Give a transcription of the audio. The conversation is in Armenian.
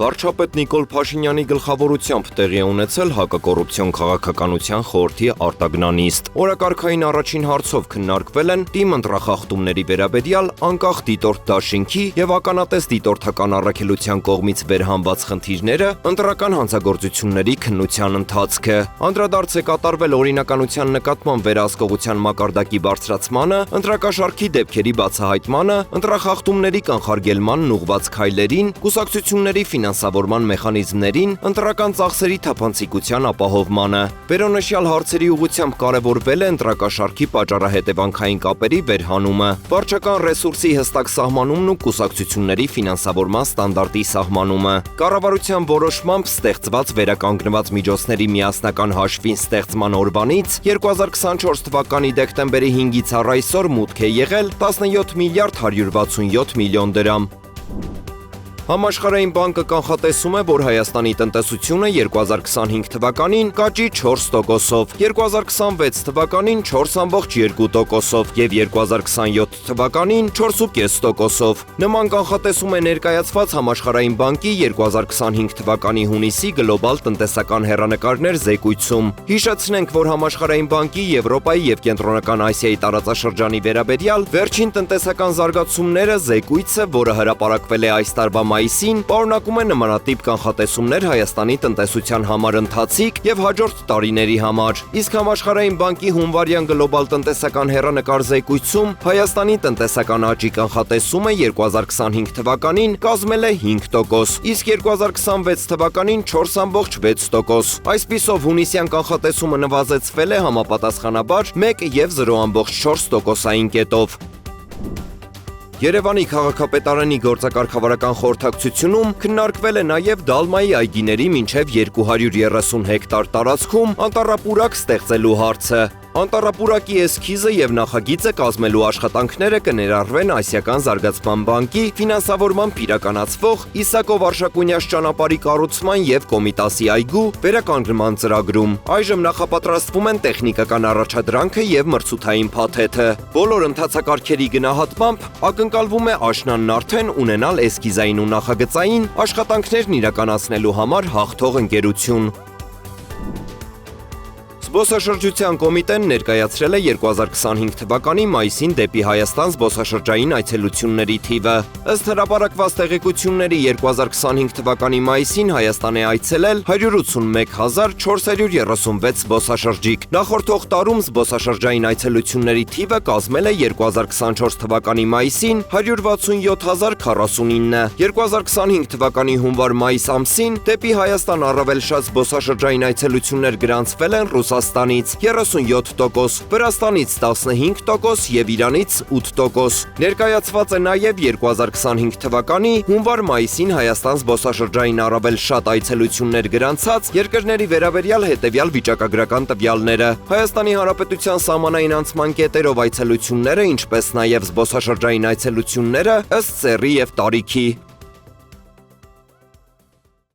Վարչապետ Նիկոլ Փաշինյանի գլխավորությամբ տեղի է ունեցել հակակոռուպցիոն քաղաքականության խորհրդի արտագնանիստ։ Օրակարգային առաջին հարցով քննարկվել են թիմ ընտրախախտումների վերաբերյալ անկախ դիտորդ դաշինքի եւ ականատես դիտորդական առաքելության կողմից վերհանված խնդիրները, ընտրական հանցագործությունների քննության ընթացքը։ Անդրադարձ է կատարվել օրինականության նկատմամբ վերահսկողության մակարդակի բարձրացմանը, ընտրակաշառքի դեպքերի բացահայտմանը, ընտրախախտումների կանխարգելմանն ուղղված քայլերին, կուսակցությունների ֆինանսավորման մեխանիզմներին, ընտրական ծախսերի թափանցիկության ապահովմանը։ Վերոնշյալ հարցերի ուղղությամբ կարևորվել է ընտրակաշառքի պատճառահետևանքային կապերի վերհանումը, վարչական ռեսուրսի հստակ սահմանումն ու կուսակցությունների ֆինանսավորման ստանդարտի սահմանումը։ Կառավարության որոշմամբ ստեղծված վերականգնված միջոցների միասնական հաշվին ստեղծման օրվանից 2024 թվականի դեկտեմբերի 5-ից առ այսօր մուտք է եղել 17 միլիարդ 167 միլիոն դրամ։ Համաշխարհային բանկը կանխատեսում է, որ Հայաստանի տնտեսությունը 2025 թվականին կաճի 4%-ով, 2026 թվականին 4,2%-ով եւ 2027 թվականին 4,5%-ով։ Նման կանխատեսում է ներկայացված Համաշխարհային բանկի 2025 թվականի հունիսի գլոբալ տնտեսական հեռանկարներ զեկույցում։ Հիշեցնենք, որ Համաշխարհային բանկի Եվրոպայի եւ Կենտրոնական Ասիայի տարածաշրջանի վերաբերյալ վերջին տնտեսական զարգացումները զեկույցը, որը հրապարակվել է այս տարվա մայիսին, պարունակում է նմանատիպ կանխատեսումներ Հայաստանի տնտեսության համար ընթացիկ եւ հաջորդ տարիների համար։ Իսկ Համաշխարհային բանկի հունվարյան գլոբալ տնտեսական հեռանկար զեկույցում Հայաստանի տնտեսական աճի կանխատեսումը 2025 թվականին կազմել է 5%, իսկ 2026 թվականին 4,6%։ Այսպիսով հունիսյան կանխատեսումը նվազեցվել է համապատասխանաբար 1 եւ 0,4%-ային կետով։ Երևանի քաղաքապետարանի գործակարգավարական խորհրդակցությունում քննարկվել է նաև Դալմայի այգիների մինչև 230 հեկտար տարածքում անտառապուրակ ստեղծելու հարցը։ Անտառապուրակի էսքիզը եւ նախագիծը կազմելու աշխատանքները կներառվեն Ասիական զարգացման բանկի ֆինանսավորմամբ իրականացվող Իսակով Արշակունյաց ճանապարհի կառուցման եւ Կոմիտասի այգու վերականգնման ծրագրում։ Այժմ նախապատրաստվում են տեխնիկական առաջադրանքը եւ մրցութային փաթեթը։ Բոլոր ընթացակարգերի գնահատմամբ ակնկալվում է աշնանն արդեն ունենալ էսքիզային ու նախագծային աշխատանքներն իրականացնելու համար հաղթող ընկերություն։ Զբոսաշրջության կոմիտեն ներկայացրել է 2025 թվականի մայիսին դեպի Հայաստան զբոսաշրջային այցելությունների թիվը։ Ըստ հրապարակված տեղեկությունների 2025 թվականի մայիսին Հայաստան է այցելել 181,436 զբոսաշրջիկ։ Նախորդող տարում զբոսաշրջային այցելությունների թիվը կազմել է 2024 թվականի մայիսին 167,049։ 2025 թվականի հունվար-մայիս ամսին դեպի Հայաստան առավել շատ զբոսաշրջային այցելություններ գրանցվել են Ռուսաստանից 37%, Վրաստանից 15% եւ Իրանից 8%։ Ներկայացված է նաեւ 2025 թվականի հունվար-մայիսին Հայաստան զբոսաշրջային առավել շատ այցելություններ գրանցած երկրների վերաբերյալ հետեւյալ վիճակագրական տվյալները։ Հայաստանի Հանրապետության սահմանային անցման կետերով այցելությունները, ինչպես նաեւ զբոսաշրջային այցելությունները ըստ սեռի եւ տարիքի։